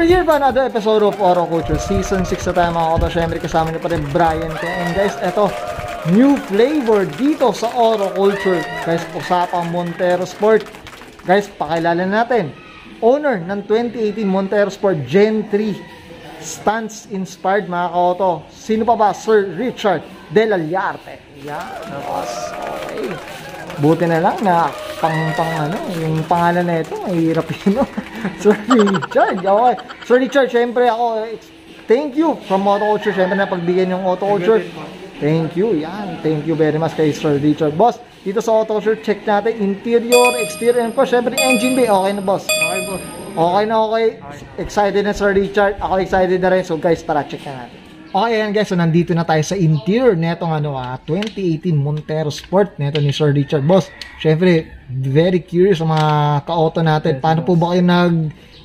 we're here for another episode of Oro Culture. Season 6 na tayo mga koto. Siyempre kasama niyo pa rin Brian ko. And guys, eto, new flavor dito sa Oro Culture. Guys, usapang Montero Sport. Guys, pakilala natin. Owner ng 2018 Montero Sport Gen 3. Stunts inspired mga koto. Sino pa ba? Sir Richard De La Llarte. Yan, okay. Buti na lang na yung pangalan na ito, mahirap yun, no? Sir Richard, okay. Sir Richard, syempre ako, thank you from Auto Culture, syempre na pagbigyan yung Auto Culture. Thank you, yan. Thank you very much kay Sir Richard. Boss, dito sa Auto Culture, check natin interior, exterior, and course, syempre engine bay, okay na boss? Okay boss. Okay na okay. Excited na Sir Richard, ako excited na rin. So guys, tara, check na natin. Okay, ayan guys, so nandito na tayo sa interior netong 2018 Montero Sport neto ni Sir Richard. Boss, syempre, very curious sa mga ka-auto natin. Paano po ba kayo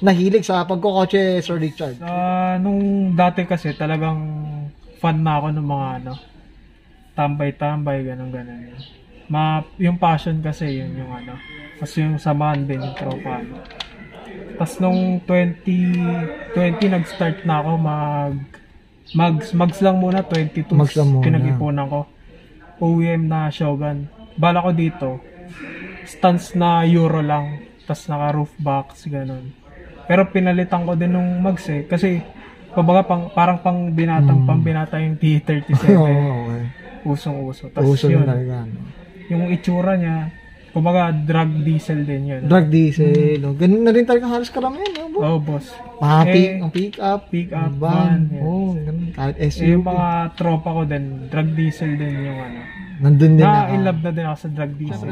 nahilig sa pagkokotse, Sir Richard? Nung dati kasi talagang fan na ako ng mga tambay-tambay, ganun. Yung passion kasi, yun yung kasi yung samahan din, yung tropa. Tapos nung 2020 nag-start na ako mags lang muna, 22 pinag-ipunan ko. OEM na Shogun. Bala ko dito, stance na Euro lang, tas naka roof box, ganun. Pero pinalitan ko din nung mags kasi kumbaga parang pambinata yung T37. Usong-uso. Tas yun, yung itsura niya, kumbaga drag diesel din yun. Drag diesel. Ganun na rin talaga halos karamihan. Oh, boss. Pick up, van. Ganun. Kahit SUV. Yung mga tropa ko din, drag diesel din yung nandun din in love na din ako sa drag diesel.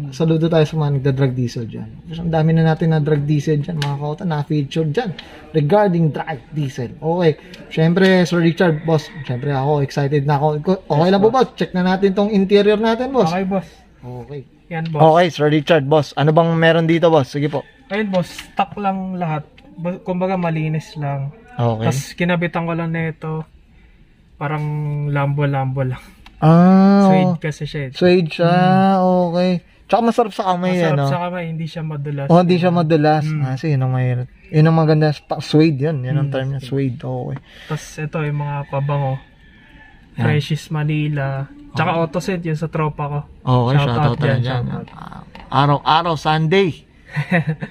Saludo tayo sa mga nagda-drag diesel dyan. Kasi ang dami na natin na drag diesel dyan, mga kauta, na-feature dyan. Regarding drag diesel. Okay. Siyempre, Sir Richard, boss, siyempre ako, excited na ako. Okay lang po ba? Check na natin tong interior natin, boss. Okay, boss. Okay. Yan, boss. Okay, Sir Richard, boss. Ano bang meron dito, boss? Sige po. Ayun, boss. Stock lang lahat. Kumbaga, malinis lang. Okay. Tapos, kinabitan ko lang nito. Parang lambo-lambo lang. Suede kasi siya. Suede siya, okay. Tsaka masarap sa kamay, masarap sa kamay, hindi siya madulas. Hindi siya madulas. Kasi yun ang mayroon. Yun ang maganda. Suede yun. Yan ang term niya, suede. Okay. Tapos, ito yung mga pabango. Freshies Manila. Tsaka AutoScent yun sa tropa ko. Okay, shoutout tayo dyan. Araw-araw, Sunday.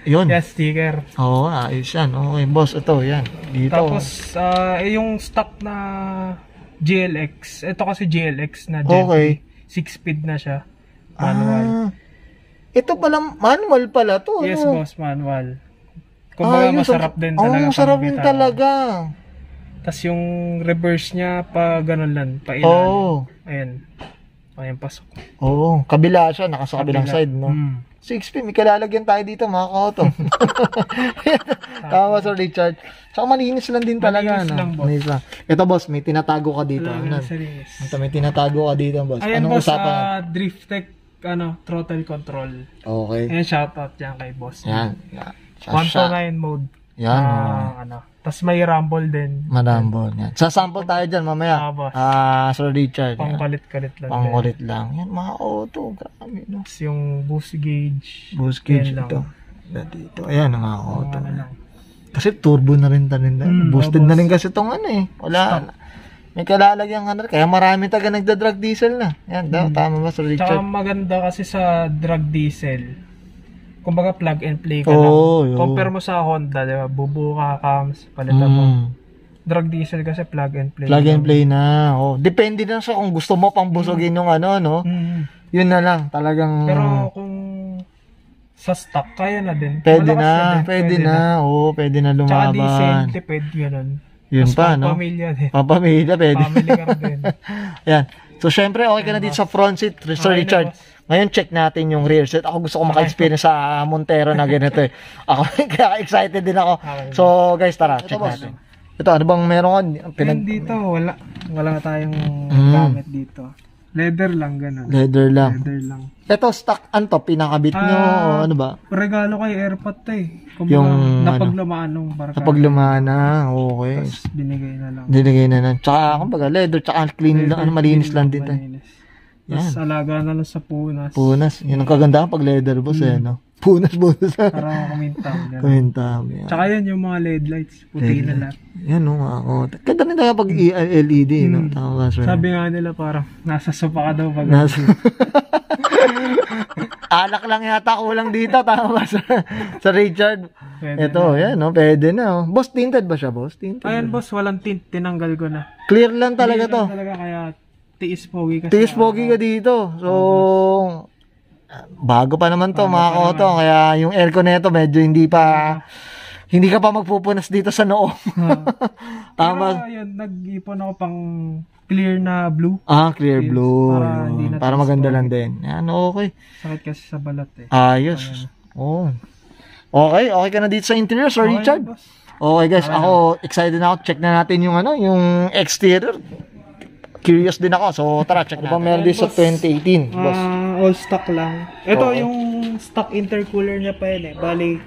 Yun. Yes, sticker. Ayos yan. Okay, boss, ito, yan. Dito. Tapos, yung stock na GLX. Ito kasi GLX na Gen 3. 6-speed na siya. Manual. Ito pala, manual pala to. Yes, boss, manual. Kumbaga, masarap din talaga. Masarap din talaga. Tapos yung reverse niya, pa ganun lang, pa ilan. Ayan. Ayan, pasok. Kabila siya, nasa kabilang side, no? 6P, may kalalagyan tayo dito, mga kauto. Tama, Sir Richard. Tsaka malinis lang din talaga. Malinis lang. Ito, boss, may tinatago ka dito. Ito, may tinatago ka dito, boss. Ayan, anong boss, usapan? Drift Tech, throttle control. Okay. Ayan, shoutout dyan kay boss. Yan. 1-to-9 mode. Yan. Tapos may rumble din. Rumble. Yan. Sasample tayo dyan mamaya. Sir Richard. Pangkulit-kulit lang. Pangkulit lang. Yan, mga auto. Grabe, no? Tapos yung boost gauge. Boost gauge ito. Dito. Ayan, mga auto. Kasi turbo na rin boosted na rin kasi itong wala. May kalalagyan kaya marami taga nagda-drag diesel na. Yan daw, tama ba, Sir Richard? Tsaka maganda kasi sa drag diesel. Kumbaga plug and play ka lang. Compare mo sa Honda, di ba? Bubuo ka, cams, palitan mo. Drag diesel kasi plug and play. Plug and play na. Depende na sa kung gusto mo pang busugin yung Yun na lang, talagang. Pero kung sa stock, kaya na din. Pwede na. Pwede na lumaban. Tsaka diesel, tipid, gano'n. Yun pa, no? Pampamilya din. Pampamilya, pwede. Family ka din. Yan. So, syempre, okay ka na dito sa front seat, Sir Richard. Ngayon, check natin yung rear seat. Ako gusto ko maka-experience sa Montero na ganito Ako, kaya excited din ako. So, guys, tara, check natin. Ito, ano bang meron ka? Dito, wala tayong gamit dito. Leather lang, gano'n. Leather lang. Ito, stock, pinakabit nyo, o ano ba? Regalo kay Airpot yung napaglumaan nung barkada. Napaglumaan na, okay. Tapos binigay na lang. Tsaka, kumbaga, leather, tsaka clean lang, malinis lang dito. Mas alaga na lang sa punas. Punas. Yan ang kagandahan pag leather boss no? Punas. Para kumintam. Kumintam. Yan. Tsaka yan yung mga LED lights. Puti na lahat. Yan ako. Ganda rin tayo pag LED, no? Tama ba, sir? Sabi nga nila parang nasa sopa ka daw pag alak lang yata kulang dito. Tama ba, sir? Sa Richard. Pwede ito, yan, no? Pwede na. Boss, tinted ba siya, boss? Tinted. Ayan, boss. Walang tint. Tinanggal ko na. Clear lang talaga to. Clear lang talaga kaya tiis pogi kasi. Tiis pogi ka dito. So, bago pa naman to, mga koto. Kaya yung aircon nito medyo hindi ka pa magpupunas dito sa noo. Tama. Pero yun, nag-ipon ako pang clear na blue. Clear blue. Para maganda lang din. Yan, okay. Sakit kasi sa balat Ayos. Okay ka na dito sa interior, Sir Richard? Okay guys, ako excited na ako. Check na natin yung yung exterior. Curious din ako. So, tara, check na. Meron din sa 2018, boss. All stock lang. Ito yung stock intercooler niya pa yun Bali,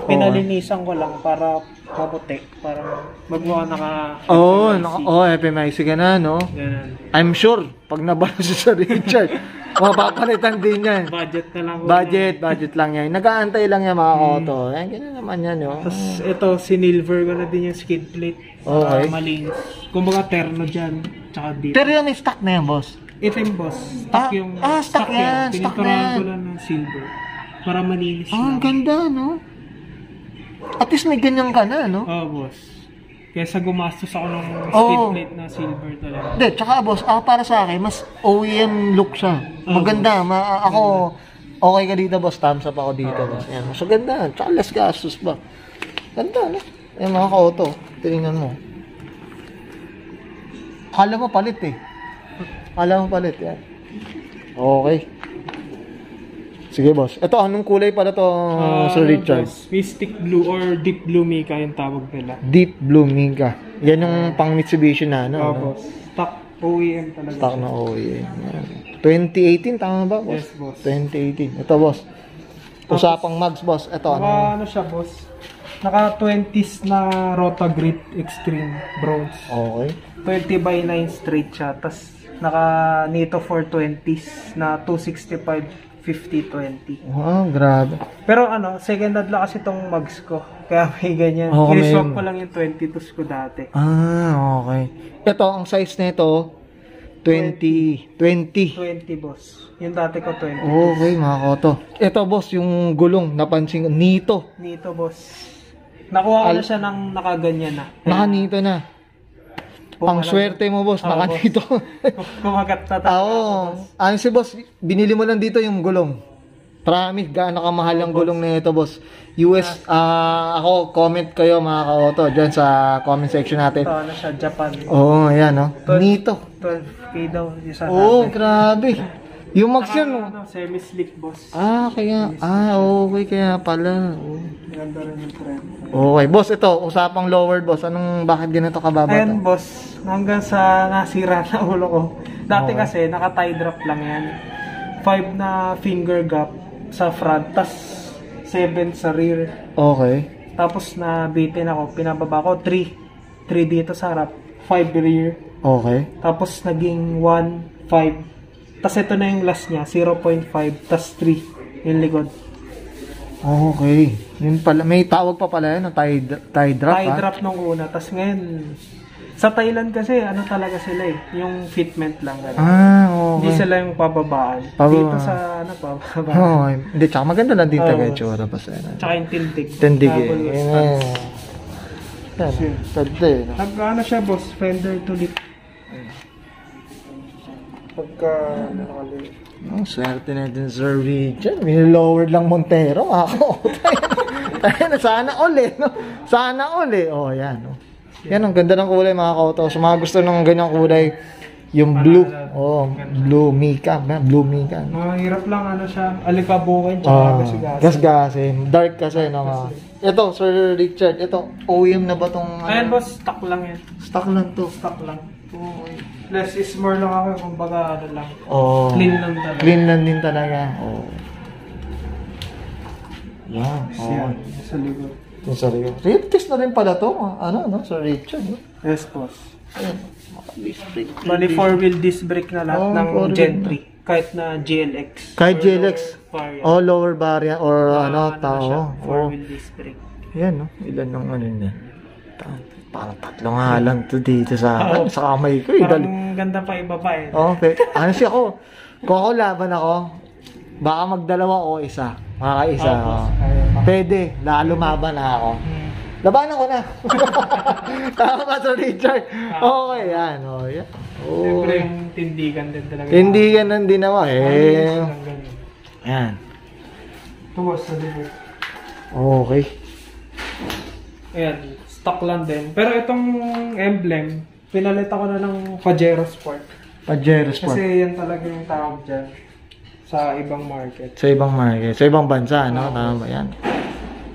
pinalinisan ko lang para maputi. Para magmukha FMIC ka na, no? Ganun. I'm sure, pag nabalo sa Richard, mapapalitan din yan. Budget na lang. Budget lang yan. Nag-aantay lang yan, mga koto. Yan, ganyan naman yan, no? Tapos, ito, sinilver ko na din yung skid plate. Okay. Malinis. Kumbaga, terno dyan. Tsaka dito. Pero yung may stock na yan, boss? Ito yung boss. Stock stock yan. Pininturahan ko lang ng silver. Para malinis ang ganda, no? At least may ganyan ka na, no? Boss. Kesa gumastos ako ng skid plate na silver talaga. Hindi, tsaka boss, para sa akin, mas OEM look siya. Maganda. Ako, okay ka dito, boss. Thumbs up ako dito, boss. Yan, mas maganda. Tsaka less gastos ba? Ganda, no? Yan, mga ka-auto. Tingnan mo. Kala mo palit yan. Okay. Sige, boss. Ito, anong kulay pala to, Sir Richard? Mystic Blue or Deep Blue Mica yung tawag nila. Deep Blue Mica. Yan yung pang Mitsubishi na, no? Boss. Stock OEM talaga. Stock na OEM. 2018, tama ba, boss? Yes, boss. 2018. Ito, boss. Usapang mags, boss. Ito, ano siya, boss? Naka 20s na Rota Grip Extreme Bronze. Okay. 20x9 straight siya. Tapos naka Nito 420s na 265 50-20. Wow, grabe. Pero second hand lang kasi itong mugs ko. Kaya may ganyan. I-swap ko lang yung 22s ko dati. Okay. Ito, ang size nito 20, boss. Yung dati ko 20. Okay, mga koto. Ito, boss, yung gulong, napansin ko, Nito, boss. Nakuha ko na siya ng nakaganyan na. Naka-Nito na. Pang swerte mo, boss, naka-Nito. Kumagat na tayo. Ano si boss, binili mo lang dito yung gulong. Promise, gaano kamahal ang gulong na ito, boss. Ako, comment kayo mga ka-auto dyan sa comment section natin. Ito, siya, Japan. Ayan, no? Nito. 12K daw. Grabe. Yung mags yan, semi-slick, boss. Okay, kaya pala. Ganda rin yung trend. Okay, boss, ito, usapang lowered, boss. Bakit ganito kababa? Ayan, boss. Hanggang sa nasira na ulo ko. Dati kasi, naka-tie drop lang yan. 5 na finger gap sa front, tas 7 sa rear. Okay. Tapos nabitin ako, pinababa ko 3 dito sa harap, 5 rear. Okay. Tapos naging 1, 5. Tapos ito na yung last niya, 0.5, tas 3 yung likod. Okay. Yun pala, may tawag pa pala yun, tie drop. Tie drop nung una. Tapos ngayon, sa Thailand kasi, talaga sila yung fitment lang. Okay. Hindi sila yung pababaan. Dito sa, pababaan. Hindi, tsaka maganda lang din taga itsura pa sa Tsaka yung tindig. Tindig siya, boss, fender to lip. Pagka nakaliit. Swerte na din, Sir Richard. Lowered lang Montero. Sana ulit, no? Sana ulit. Yan, no? Yan, ang ganda ng kulay, mga ka-auto. So, mga gusto ng ganyang kulay, yung blue. Blue Mica. Blue Mica. Mahirap lang, siya, alikabukin, tsaka gasgasin. Dark kasi, no? Ito, Sir Richard, ito, OEM na ba itong... Ayan, boss, stock lang yan. Stock lang to. Stock lang. Less is more lang ako, kumbaga, lang. Clean lang talaga. Clean lang din talaga. Yan. Sa likod. Yung sarili. Real test na rin pala to, Sir Richard. Yes, boss. Bali 4-wheel disc brake na lahat ng Gen 3. Kahit na GLX. Kahit GLX. Lower Lower variant. variant or tao. 4-wheel disc brake. Yan, no? Ilan ng ano niya? Parang 3 nga lang to dito sa kamay ko. Parang ganda pa ibaba eh. Okay. Honestly ako, kung ako laban ako, baka magdalawa o isa. Makakaisa. Pwede. Lumaban na ako. Labanan ko na. Tama ba, Sir Richard? Okay, yan. Yan. Siyempre yung tindigan din talaga. Tindigan lang din naman Yan. Ito boss, sa dito. Okay. Ayan, stock lang din. Pero itong emblem, pinalitan ko na ng Pajero Sport. Pajero Sport. Kasi yan talaga yung tawag dyan sa ibang market. Sa ibang market. Sa ibang bansa, no? Tama ba yan?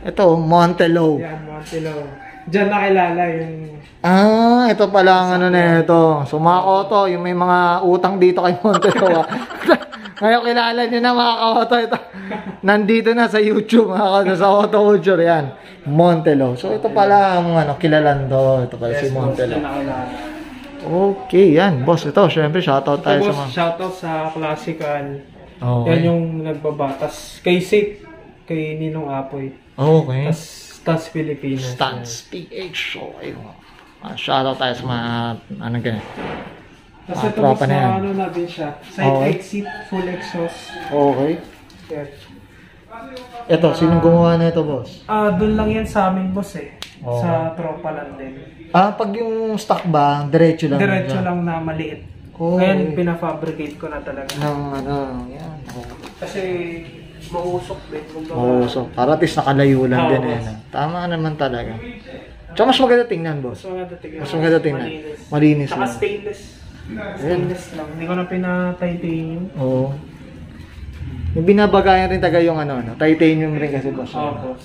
Ito, Montelo. Yan, Montelo. Diyan nakilala yung... Ito pala ang ano na ito. So mga koto, yung may mga utang dito kay Montelo. Ngayon kilala nyo na mga koto. Ito. Nandito na sa YouTube mga koto, sa Auto Culture. Yan, Montelo. So ito pala ang kilalan do. Ito pala si Montelo. Okay, yan. Boss, ito. Syempre, shoutout tayo sa mga... Shoutout sa Classical. Okay. Yan yung nagbabatas. Kay Sik, kay Ninong Apoy. Okay. Stunts Pilipinas. Stunts PH. Okay. Shoutout tayo sa mga anong ganyan. Tapos ito boss na ano na din siya. Side exit, full exhaust. Okay. Yan. Ito, sinong gumawa na ito, boss? Doon lang yan sa amin, boss eh. Sa tropa lang din. Pag yung stock ba, diretso lang? Diretso lang na maliit. Ngayon, pinafabricate ko na talaga. Yan. Kasi, mausok din. Mausok. Para at least nakalayo lang din eh. Tama naman talaga. Tsaka mas maganda tingnan, boss. Mas maganda tingnan. Malinis lang. Saka stainless. Stainless lang. Hindi ko na pinatitanium. Oo. Yung binabagayan rin taga yung titanium rin kasi, boss. Boss.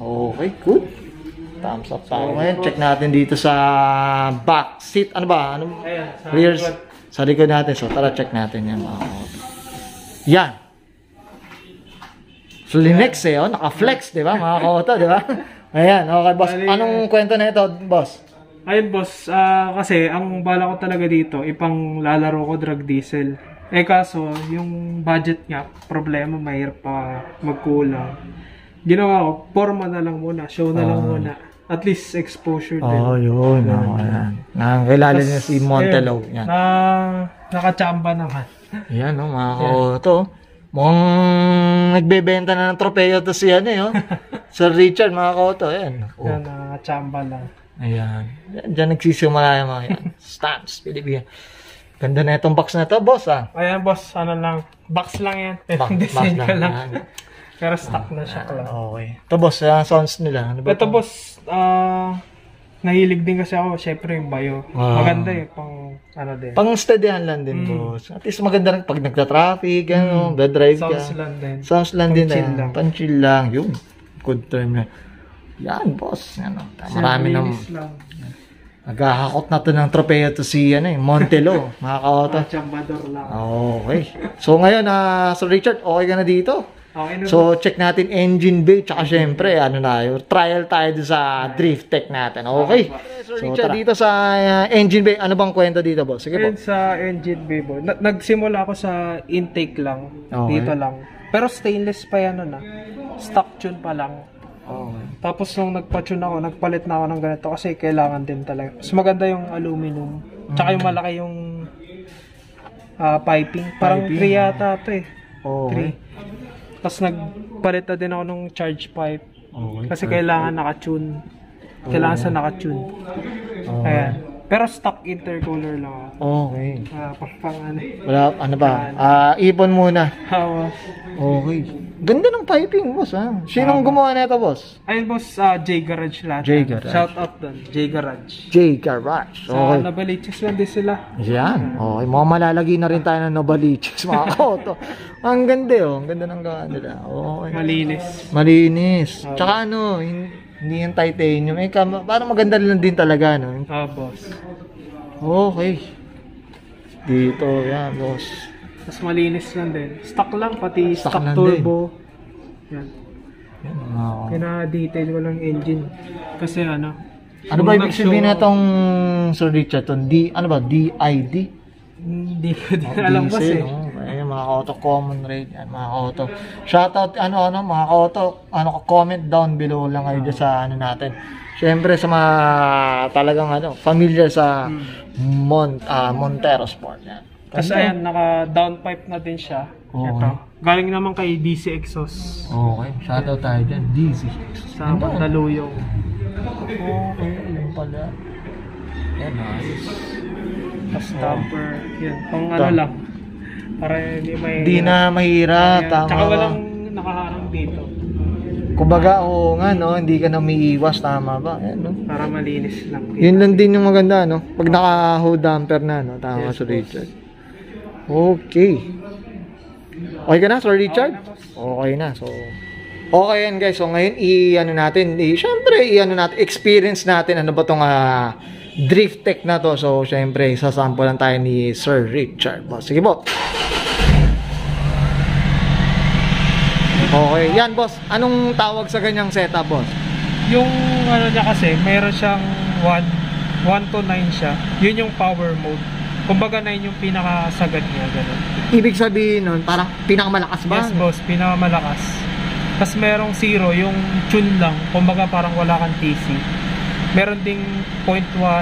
Okay, good. Thumbs up tayo. Ngayon, check natin dito sa back seat. Ano ba? Ayan, rear. Sa likod natin. So, tara check natin yan. Yan. So, Linux naka-flex, di ba? Mga kauto, di ba? Ayan, okay, boss. Anong kwento na ito, boss? Ayun, boss. Kasi, ang bala ko talaga dito, ipang lalaro ko drag diesel. Kaso, yung budget nga, problema, mahirap pa magkulang. Ginawa ko, forma na lang muna, show na lang muna. At least exposure din. Yun. Nakakilala niya si Montelo. Yan. Nakachamba naman. Yan, mga kauto. Mukhang nagbebenta na ng tropeo to si Sir Richard, mga kauto. Yan. Yan, nakachamba lang. Ayan. Diyan nagsisimula yung mga yan. Stamps, Pilipinas. Ganda na itong box na to, boss, Ayan, boss. Box lang yan. Box lang. Pero stock na siya lang. Okay. Ito, boss, sounds nila. Ano ba ito, boss, nahilig din kasi ako, syempre yung bio. Maganda pang din. Pang steadyhan lang din, boss. At least maganda rin pag nagta-traffic, drive ka. Sounds lang din. Pang-chill lang. Yun. Good term na. Yan, boss. Marami nang... Naghahakot na to ng tropeo to si Montelo. Mga kauto. Chambador lang. Okay. So ngayon, Sir Richard, okay ka na dito? Okay, so check natin engine bay, tsaka syempre, trial tayo sa drift tech natin. Okay. So Richard, dito sa engine bay, ano bang kwento dito, boss? Sige po. Sa engine bay, boss. Nagsimula ako sa intake lang. Okay. Dito lang. Pero stainless pa yan, stock tune pa lang. Okay. Tapos nung nagpa-tune ako, nagpalit na ako ng ganito kasi kailangan din talaga. Mas maganda yung aluminum. Tsaka yung malaki yung piping. Parang 3 yata ito eh. Okay. 3. Tapos nagpalit na din ako ng charge pipe. Okay. Kasi kailangan naka-tune. Kailangan sa naka-tune. Ayan. Pero stock intercooler lang ako. Okay. Wala, ipon muna. Hawa. Okay. Ganda ng piping, boss, Sinong gumawa na ito, boss? Ayun, boss, J Garage lahat. J Garage. Shout out doon, J Garage. J Garage. Sa Okay. Novaliches lang din sila. Yan. Okay. Mga malalagay na rin tayo ng Novaliches, mga kauto. Ang ganda, Ang ganda ng gawa nila. Okay. Malinis. Tsaka hindi yung titanium. Parang maganda lang din talaga, Boss. Okay. Dito, yan, boss. Mas malinis lang din. Stock lang, pati stock lang turbo. Yan. Yan, Kina-detail ko lang engine. Kasi ano ba ibig sabihin na itong Sir Richard? DID? Hindi ko din alam kasi. mga auto, common rate, yan, mga auto. Shoutout, mga auto, comment down below lang kayo dyan sa natin. Siyempre sa mga talagang familiar sa Montero Sport. Yan. Kasi ayan, naka-downpipe na din siya. Okay. Ito. Galing naman kay DC Exhaust. Okay, shoutout tayo dyan. DC Exhaust. Sa Mandaluyong. Okay, yun pala. Yan, nice. Tapos stopper. Yan, pang lang. Para hindi may... Hindi na mahirap. Ayan. Tama. Tsaka walang nakaharang dito. Kumbaga, oo nga, no? Hindi ka na umiiwas. Tama ba? Ayan, no? Para malinis lang. Yun lang din yung maganda, no? Pag naka-hold damper na, no? Tama, yes, Sir Richard. Okay. Okay ka na, Sir Richard? Okay na. So, okay yan, guys. So, ngayon, syempre, natin, experience natin, ano ba itong drift tech na to. So, syempre, sasample lang tayo ni Sir Richard. Boss, sige po. Okay. Yan, boss. Anong tawag sa ganyang setup, boss? Yung niya kasi, meron siyang 1 to 9 siya. Yun yung power mode. Kumbaga 9 yung pinakasagad niya, gano'n. Ibig sabihin nun, parang pinakamalakas ba? Yes, boss. Pinakamalakas. Tapos merong 0, yung tune lang. Kumbaga parang wala kang TC. Meron ding 0.1, 2, 3,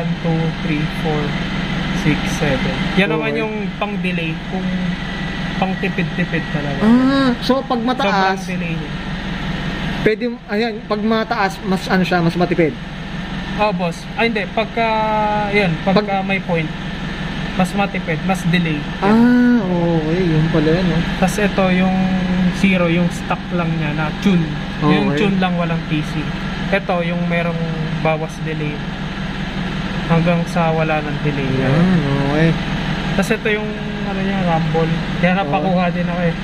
4, 6, 7. Yan naman yung pang-delay. Kung pang-tipid-tipid talaga. So pag mataas, sobrang delay niya. Pwede, pag mataas, mas mas matipid. Boss. Hindi. Pagka may point, mas matipid, mas delay. Okay. Yun pala, no? Tapos ito, yung 0, yung stock lang niya na tune. Okay. Yung tune lang, walang TC. Ito, yung merong bawas delay. Hanggang sa wala ng delay. Okay. Tapos ito yung rumble. Kaya napakuha din ako eh.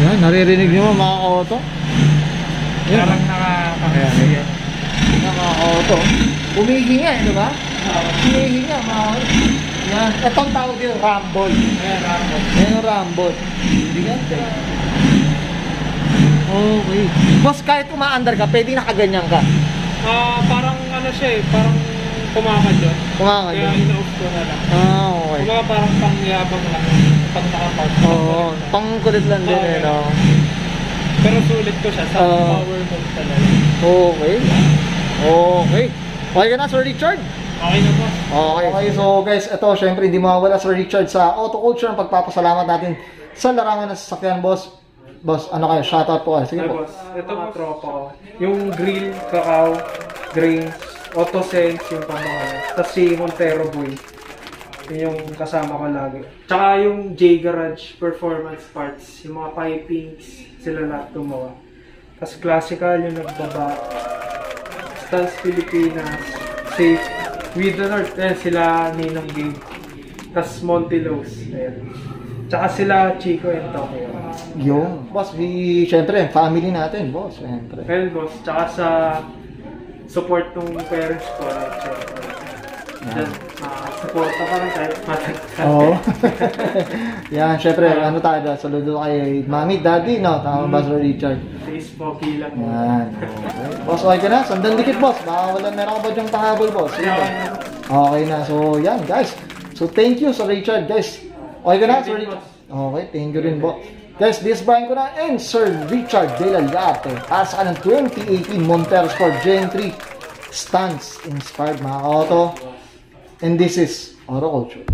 Yan, naririnig nyo mga auto? Parang nakakasiya. Naka-auto. Umihinga, di ba? Umihinga, mga yan. Itong tawag yung rumble. Ayan, rumble. Yan yung rumble. Hindi ganda. Okay. Boss, kahit umaandar ka, pwede nakaganyan ka. Parang siya eh, parang kumakadyon. Kumakadyon. Kaya ina-off ko na lang. Okay. Kumbaga parang pangyabang lang. Pag nakapark. Oo, pangkulit lang din eh, no? Pero sulit ko siya sa power mode talaga. Okay. Okay ka na, Sir Richard? Okay na, boss. Okay, so guys, ito, syempre, hindi mawawala Sir Richard sa Auto Culture. Ang pagpapasalamat natin sa larangan ng sasakyan, boss. Boss, shoutout po kayo. Sige po. Boss, ito mga tropa ko. Yung grill, kakao, grains, AutoSense, yung pamamalas. Tapos si Montero Boy. Yun yung kasama ko lagi. Tsaka yung J-Garage Performance Parts. Yung mga pipings, sila lahat gumawa. Tapos classical yung nagbaba. Stans Pilipinas, Safe, With the North, sila Ninong Game. Tapos Montilos, ayan. Tsaka sila Chico and Tokyo. Yung, boss, syempre, family natin, boss, syempre. Well, boss, tsaka sa support ng parents ko, syempre. Support ka rin kahit matagtag. Oo. Yan, syempre, tayo, saludo kay Mami, Daddy, no? Tama ba, Sir Richard? Facebook lang. Yan, okay. Boss, okay ka na? Sandan dikit, boss. Baka meron ka ba diyang pahabol, boss? Okay na. So, yan, guys. So, thank you, Sir Richard, guys. Okay ka na, Sir Richard? Okay, thank you rin, boss. Guys, this is Brian ko na and Sir Richard De La Llate. Asa ka ng 2018 Montero Sport Gen 3 Stance Inspired, mga auto. And this is Auto Culture.